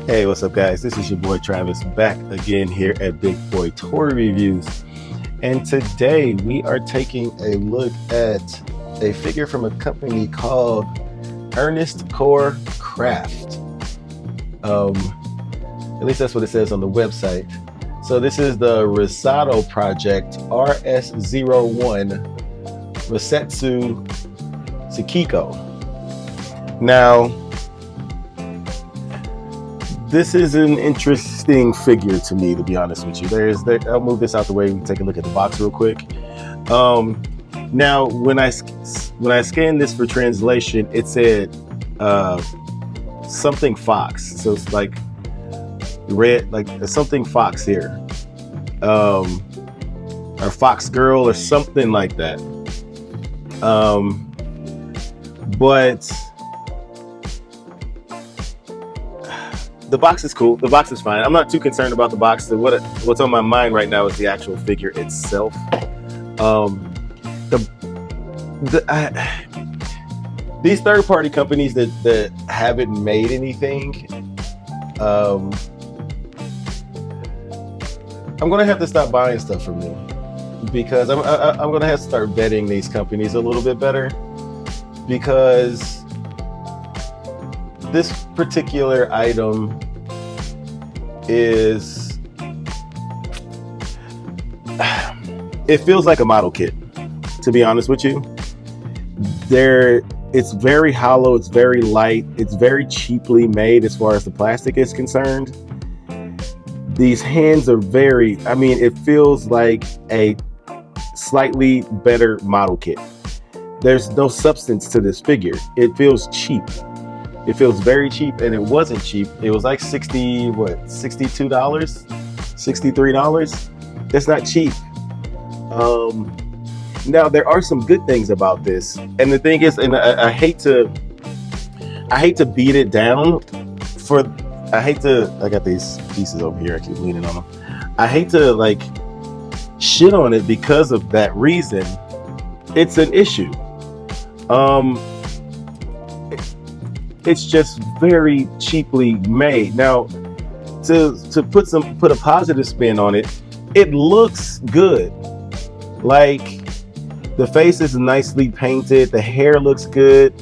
Hey, what's up, guys? This is your boy Travis back again here at Big Boy Toy Reviews. And today we are taking a look at a figure from a company called Ernest Core Craft. At least that's what it says on the website. So this is the Rosado project RS-01 Rasetsu Sekiko. Now, this is an interesting figure to me, to be honest with you. I'll move this out the way. We can take a look at the box real quick. Now, when I scanned this for translation, it said something fox. So it's like red, like something fox here, or fox girl, or something like that. But the box is cool. The box is fine. I'm not too concerned about the box. What's on my mind right now is the actual figure itself. These third-party companies that haven't made anything, I'm gonna have to stop buying stuff from them, because I'm gonna have to start vetting these companies a little bit better, because this particular item it feels like a model kit, to be honest with you. It's very hollow, it's very light, it's very cheaply made as far as the plastic is concerned. These hands are it feels like a slightly better model kit. There's no substance to this figure. It feels cheap. It feels very cheap, and it wasn't cheap. It was like $62, $63. That's not cheap. Now there are some good things about this, and the thing is, and I hate to beat it down. I got these pieces over here. I keep leaning on them. I hate to like shit on it because of that reason. It's an issue. It's just very cheaply made. Now, to put a positive spin on it, it looks good. Like, the face is nicely painted, the hair looks good,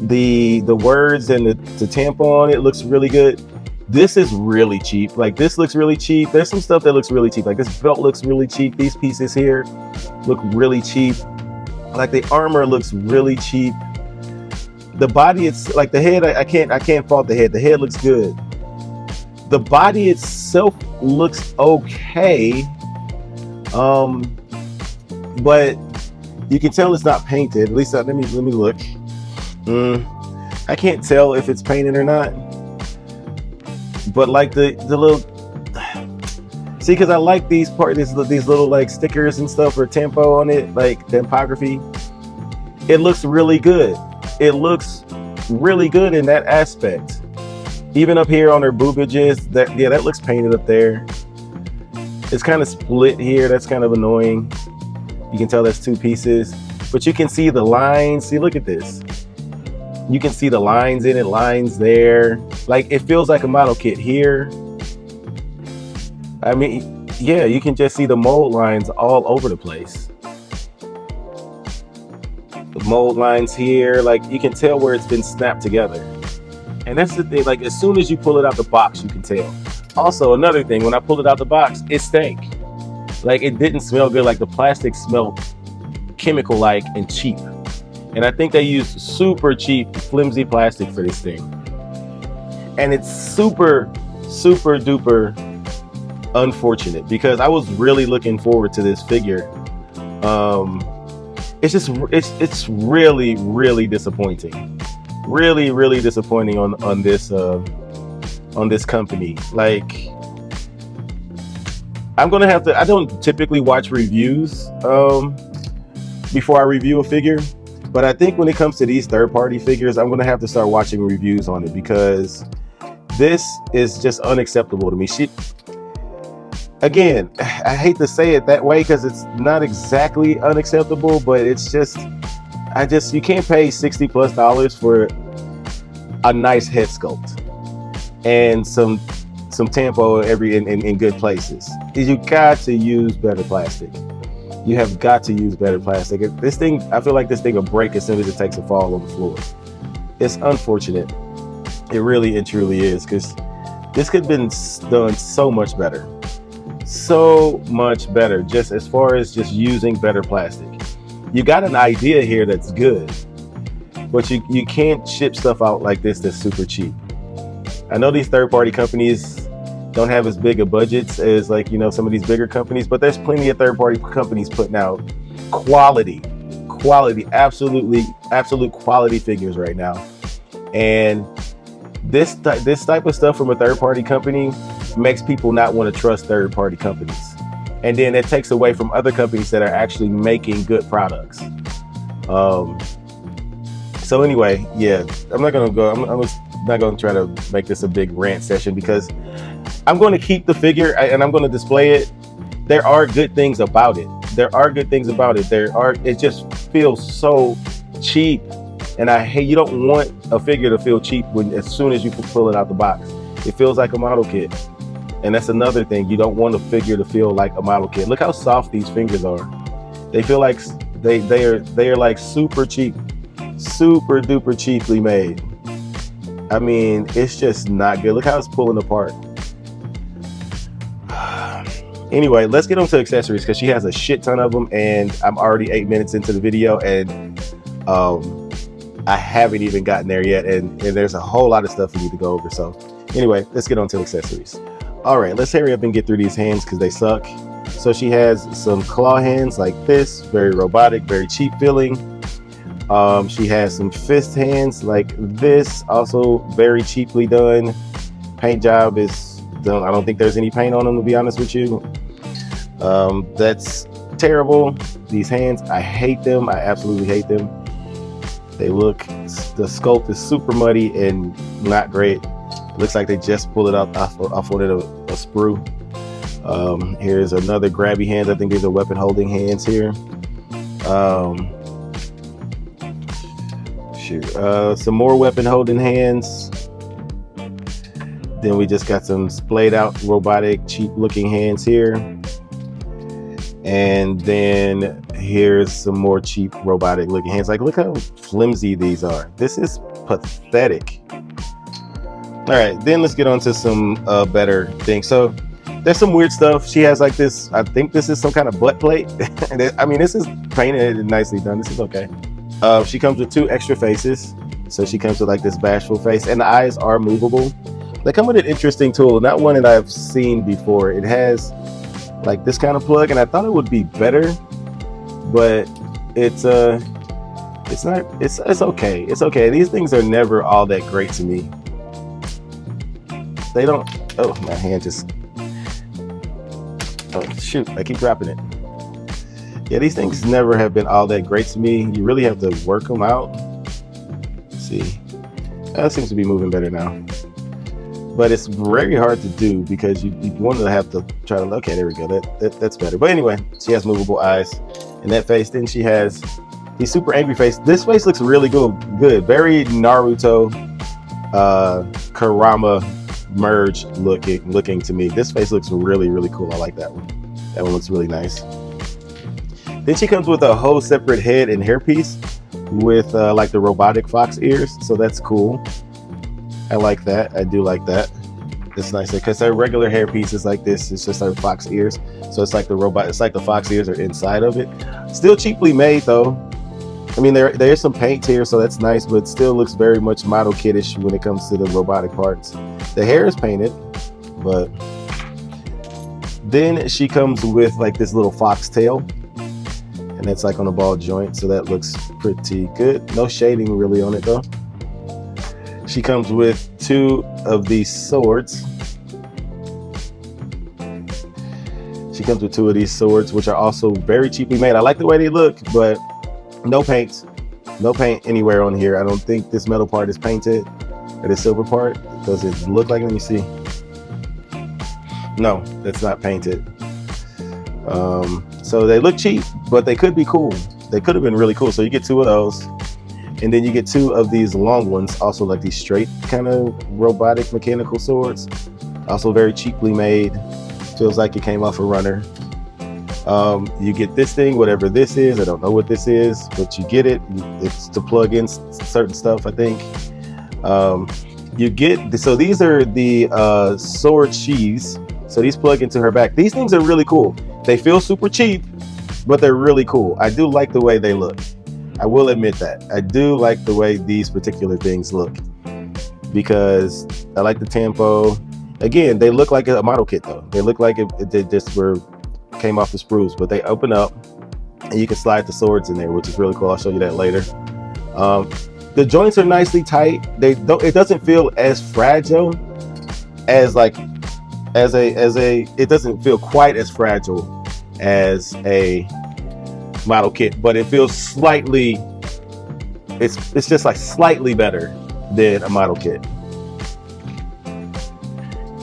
the words and the tampon on it looks really good. This is really cheap. Like, this looks really cheap. There's some stuff that looks really cheap. Like, this belt looks really cheap. These pieces here look really cheap. Like, the armor looks really cheap. The body, it's like the head, I can't fault the head. The head looks good. The body itself looks okay. But you can tell it's not painted. At least let me look. I can't tell if it's painted or not. But like the little, see, because I like these little like stickers and stuff or tempo on it, like typography. It looks really good. It looks really good in that aspect. Even up here on her boobages, that looks painted up there. It's kind of split here. That's kind of annoying. You can tell that's two pieces, but you can see the lines. See, look at this. You can see the lines in it, lines there. Like, it feels like a model kit here. I mean, yeah, you can just see the mold lines all over the place. The mold lines here, like, you can tell where it's been snapped together. And that's the thing, like, as soon as you pull it out the box, you can tell. Also, another thing, when I pulled it out the box, it stank. Like, it didn't smell good. Like, the plastic smelled chemical-like and cheap. And I think they used super cheap, flimsy plastic for this thing. And it's super, super duper unfortunate, because I was really looking forward to this figure. It's really, really disappointing. Really, really disappointing on this company. Like, I don't typically watch reviews before I review a figure, but I think when it comes to these third-party figures, I'm gonna have to start watching reviews on it, because this is just unacceptable to me. Again, I hate to say it that way, because it's not exactly unacceptable, but it's just, you can't pay $60+ for a nice head sculpt. and some tempo in good places. You got to use better plastic. You have got to use better plastic. This thing, I feel like this thing will break as soon as it takes a fall on the floor. It's unfortunate. It really and truly is, because this could have been done so much better. So much better, just as far as just using better plastic. You got an idea here that's good, but you can't ship stuff out like this that's super cheap. I know these third-party companies don't have as big of budgets as, like, you know, some of these bigger companies, but there's plenty of third-party companies putting out quality, absolute quality figures right now. And this type of stuff from a third-party company makes people not want to trust third-party companies. And then it takes away from other companies that are actually making good products. So anyway, yeah, I'm not going to try to make this a big rant session, because I'm going to keep the figure and I'm going to display it. There are good things about it. It just feels so cheap. And you don't want a figure to feel cheap as soon as you pull it out the box. It feels like a model kit. And that's another thing. You don't want a figure to feel like a model kit. Look how soft these fingers are. They feel like they are like super cheap, super duper cheaply made. I mean, it's just not good. Look how it's pulling apart. Anyway, let's get on to accessories, because she has a shit ton of them, and I'm already 8 minutes into the video, and I haven't even gotten there yet, and there's a whole lot of stuff we need to go over. So anyway, let's get on to accessories. All right, let's hurry up and get through these hands because they suck. So she has some claw hands like this, very robotic, very cheap feeling. She has some fist hands like this, also very cheaply done. Paint job is done. I don't think there's any paint on them, to be honest with you. That's terrible. These hands, I hate them. I absolutely hate them. The sculpt is super muddy and not great. It looks like they just pulled it off one of a sprue. Here's another grabby hands. I think these are weapon holding hands here. Some more weapon holding hands. Then we just got some splayed out robotic cheap looking hands here. And then here's some more cheap robotic looking hands. Like, look how flimsy these are. This is pathetic. All right, then let's get on to some better things. So there's some weird stuff. She has like this, I think this is some kind of butt plate. I mean, this is painted and nicely done. This is okay. She comes with 2 extra faces. So she comes with like this bashful face, and the eyes are movable. They come with an interesting tool, not one that I've seen before. It has like this kind of plug, and I thought it would be better, but it's okay. It's okay. These things are never all that great to me. They don't. Oh, my hand just. Oh shoot! I keep dropping it. Yeah, these things never have been all that great to me. You really have to work them out. Let's see, that seems to be moving better now. But it's very hard to do because you want to have to try to. Okay, there we go. That's better. But anyway, she has movable eyes in that face. Then she has the super angry face. This face looks really good. Very Naruto, Kurama merge looking to me. This face looks really cool. I like that one. That one looks really nice. Then she comes with a whole separate head and hairpiece with like the robotic fox ears. So that's cool. I like that. I do like that. It's nice because her regular hairpiece is like this. It's just her fox ears. So it's like the robot. It's like the fox ears are inside of it. Still cheaply made though. I mean, there is some paint here, so that's nice, but still looks very much model kiddish when it comes to the robotic parts. The hair is painted, but then she comes with like this little fox tail, and that's like on a ball joint, so that looks pretty good. No shading really on it though. She comes with 2 of these swords. She comes with 2 of these swords, which are also very cheaply made. I like the way they look, but no paint anywhere on here. I don't think this metal part is painted, or the silver part. Does it look like? Let me see. No, that's not painted. So they look cheap, but they could be cool. They could have been really cool. So you get 2 of those. And then you get 2 of these long ones, also like these straight kind of robotic mechanical swords, also very cheaply made. Feels like it came off a runner. You get this thing, whatever this is. I don't know what this is, but you get it. It's to plug in certain stuff, I think. You get, so these are the sword sheaths. So these plug into her back. These things are really cool. They feel super cheap, but they're really cool. I do like the way they look. I will admit that. I do like the way these particular things look, because I like the tempo. Again, they look like a model kit though. They look like they just came off the sprues, but they open up and you can slide the swords in there, which is really cool. I'll show you that later. The joints are nicely tight. It doesn't feel as fragile as it doesn't feel quite as fragile as a model kit, but it feels slightly, it's just like slightly better than a model kit.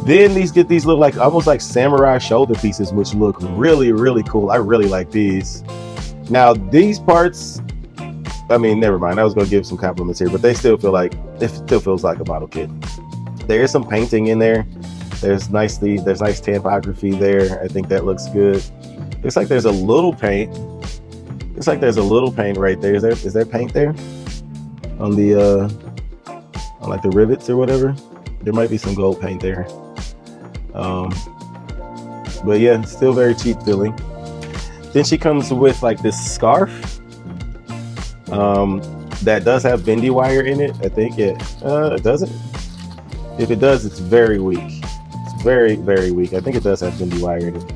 Then these get these look like almost like samurai shoulder pieces, which look really, really cool. I really like these. Now these parts, I mean, never mind. I was gonna give some compliments here, but they still feel like, it still feels like a model kit. There is some painting in there. There's nice typography there. I think that looks good. Looks like there's a little paint. Looks like there's a little paint right there. Is there paint there on the on like the rivets or whatever? There might be some gold paint there. But yeah, still very cheap feeling. Then she comes with like this scarf that does have bendy wire in it. I think it doesn't. If it does, it's very weak. It's very, very weak. I think it does have bendy wire in it,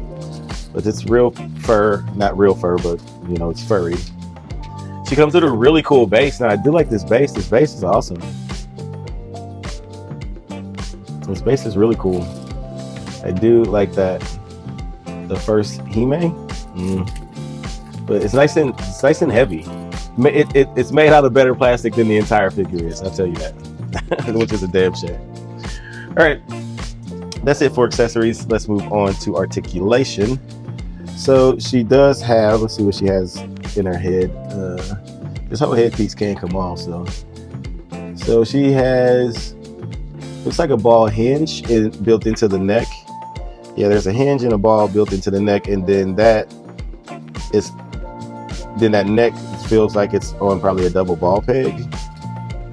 but it's real fur, not real fur, but you know, it's furry. She comes with a really cool base. Now I do like this base. This base is awesome. This base is really cool. I do like that. The first Hime, but it's nice and heavy. It's made out of better plastic than the entire figure is. I'll tell you that, which is a damn shame. All right, that's it for accessories. Let's move on to articulation. So she does have, let's see what she has in her head. This whole headpiece can't come off, so she has, looks like a ball hinge built into the neck. Yeah, there's a hinge and a ball built into the neck, and then that neck feels like it's on probably a double ball peg.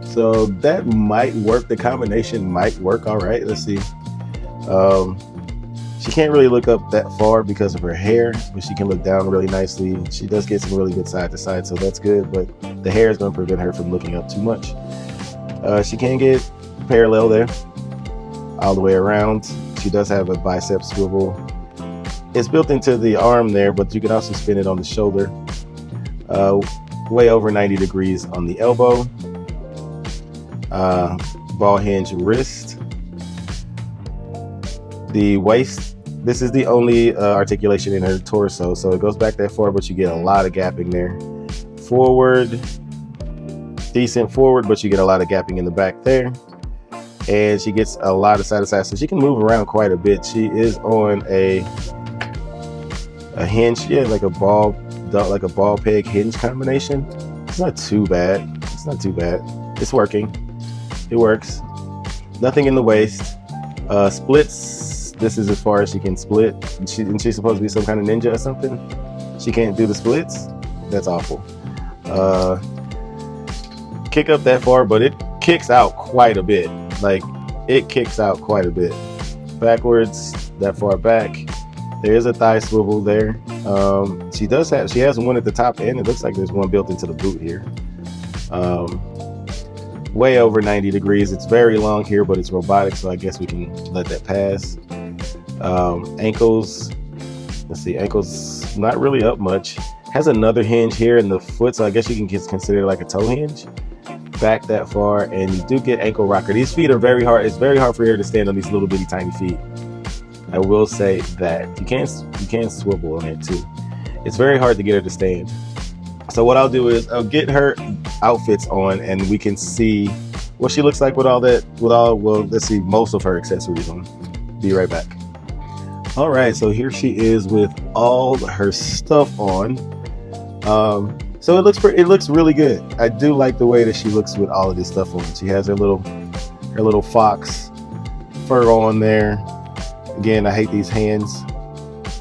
So that might work. The combination might work all right. Let's see. She can't really look up that far because of her hair, but she can look down really nicely. She does get some really good side to side, so that's good, but the hair is going to prevent her from looking up too much. She can get parallel there all the way around. She does have a bicep swivel. It's built into the arm there, but you can also spin it on the shoulder. Way over 90 degrees on the elbow. Ball hinge wrist. The waist, this is the only articulation in her torso, so it goes back that far, but you get a lot of gapping there. Forward, decent forward, but you get a lot of gapping in the back there. And she gets a lot of side to side, so she can move around quite a bit. She is on a hinge, yeah, like a ball peg hinge combination. It's not too bad. It's not too bad. It's working. It works. Nothing in the waist. Splits. This is as far as she can split. And she's supposed to be some kind of ninja or something. She can't do the splits. That's awful. Kick up that far, but it kicks out quite a bit. Like, it kicks out quite a bit. Backwards, that far back. There is a thigh swivel there. She has one at the top end. It looks like there's one built into the boot here. Way over 90 degrees. It's very long here, but it's robotic, so I guess we can let that pass. Ankles, let's see, ankles not really up much. Has another hinge here in the foot, so I guess you can consider it like a toe hinge. Back that far, and you do get ankle rocker. These feet are very hard. It's very hard for her to stand on these little bitty tiny feet. I will say that you can swivel on it too. It's very hard to get her to stand. So what I'll do is I'll get her outfits on, and we can see what she looks like with all that. Well, let's see most of her accessories on. Be right back. All right, so here she is with all her stuff on. So it looks really good. I do like the way that she looks with all of this stuff on. She has her little fox fur on there. Again, I hate these hands,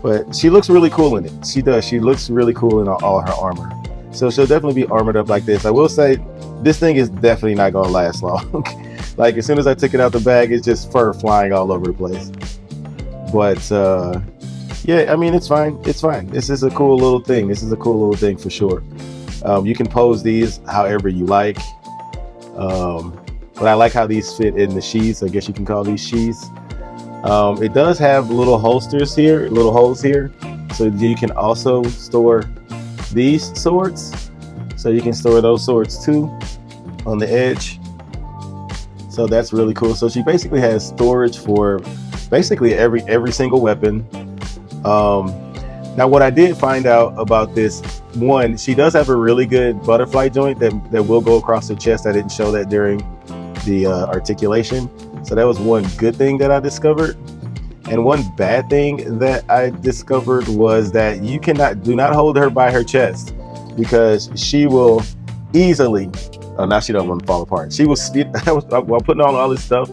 but she looks really cool in it. She does. She looks really cool in all her armor. So she'll definitely be armored up like this. I will say this thing is definitely not gonna last long. Like as soon as I took it out the bag, it's just fur flying all over the place. But yeah, I mean, it's fine. It's fine. This is a cool little thing. This is a cool little thing for sure. You can pose these however you like. But I like how these fit in the sheaths. I guess you can call these sheaths. It does have little holsters here, little holes here. So you can also store these swords. So you can store those swords too on the edge. So that's really cool. So she basically has storage for basically every single weapon. Now what I did find out about this, one, she does have a really good butterfly joint that will go across the chest. I didn't show that during the articulation. So that was one good thing that I discovered. And one bad thing that I discovered was that you do not hold her by her chest, because she will easily, oh, now she don't want to fall apart. She was, while putting on all this stuff,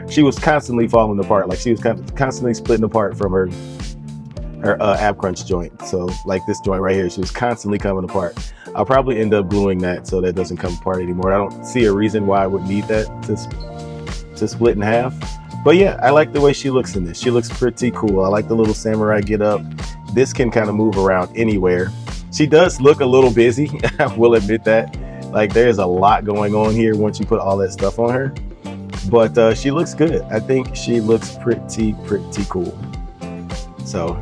she was constantly falling apart. Like she was constantly splitting apart from her ab crunch joint. So like this joint right here, she was constantly coming apart. I'll probably end up gluing that so that doesn't come apart anymore. I don't see a reason why I would need that to split in half. But yeah, I like the way she looks in this. She looks pretty cool. I like the little samurai get up. This can kind of move around anywhere. She does look a little busy. I will admit that. Like there's a lot going on here once you put all that stuff on her. But she looks good. I think she looks pretty cool. So,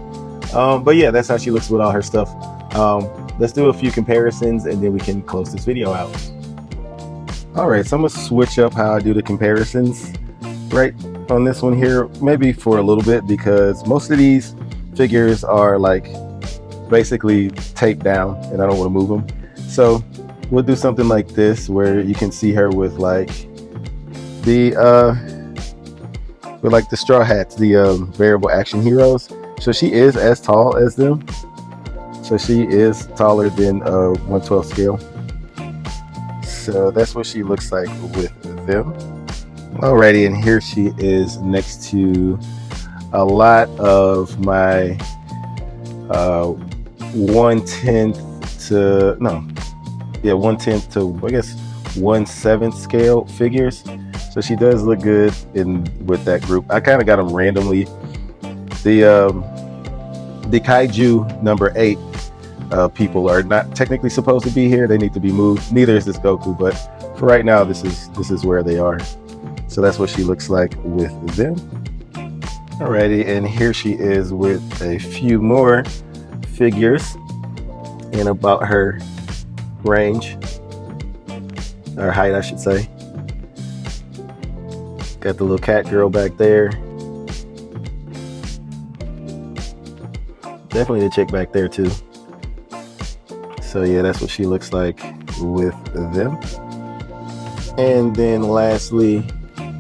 but yeah, that's how she looks with all her stuff. Let's do a few comparisons and then we can close this video out. All right, so I'm gonna switch up how I do the comparisons right on this one here, maybe for a little bit, because most of these figures are like basically taped down and I don't want to move them. So we'll do something like this where you can see her with like the straw hats, the variable action heroes. So she is as tall as them. So she is taller than 1/12 scale. So that's what she looks like with them. Alrighty, and here she is next to a lot of my 1/10 to I guess 1/7 scale figures. So she does look good with that group. I kind of got them randomly. The Kaiju number 8 people are not technically supposed to be here. They need to be moved. Neither is this Goku, but for right now, this is where they are. So that's what she looks like with them. Alrighty, and here she is with a few more figures in about her range, or height, I should say. Got the little cat girl back there. Definitely the chick back there too. So yeah, that's what she looks like with them. And then lastly,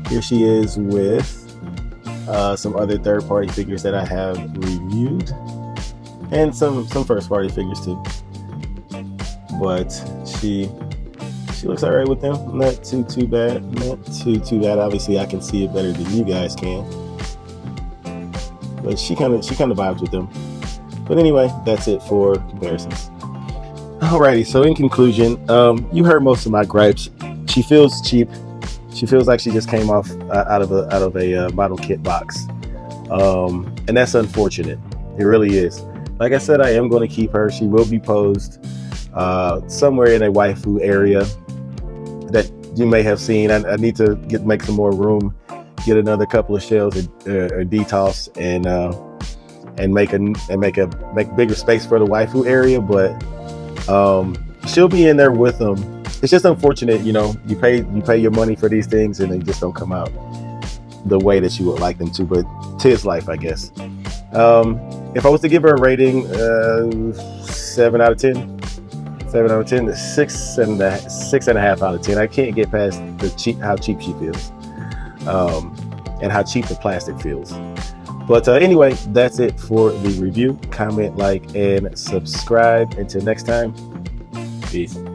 here she is with some other third-party figures that I have reviewed, and some first-party figures too. But she looks alright with them. Not too bad. Not too bad. Obviously, I can see it better than you guys can. But she kind of vibes with them. But anyway, that's it for comparisons. Alrighty, so in conclusion, you heard most of my gripes. She feels cheap. She feels like she just came off out of a model kit box, and that's unfortunate. It really is. Like I said, I am going to keep her. She will be posed somewhere in a waifu area that you may have seen. I need to make some more room, get another couple of shelves or detoss, and make bigger space for the waifu area. But she'll be in there with them. It's just unfortunate, you know, you pay your money for these things and they just don't come out the way that you would like them to, but 'tis life, I guess. If I was to give her a rating, 7 out of 10, 6.5 out of 10. I can't get past how cheap she feels, and how cheap the plastic feels. But anyway, that's it for the review. Comment, like, and subscribe. Until next time, Peace.